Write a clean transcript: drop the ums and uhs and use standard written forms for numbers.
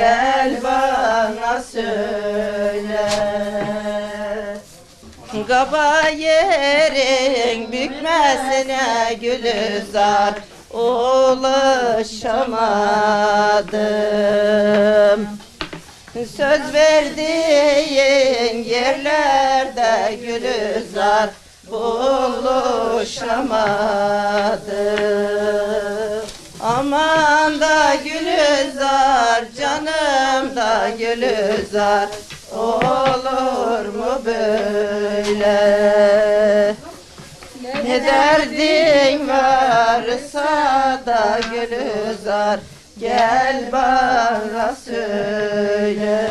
gel bana söyle. Kaba yerin bükmesine Gülizar ulaşamadım. Söz verdiğin yerlerde Gülizar buluşamadım. Aman da Gülizar, canım da Gülizar, olur mu böyle? Ne derdin varsa da Gülizar, gel bana söyle.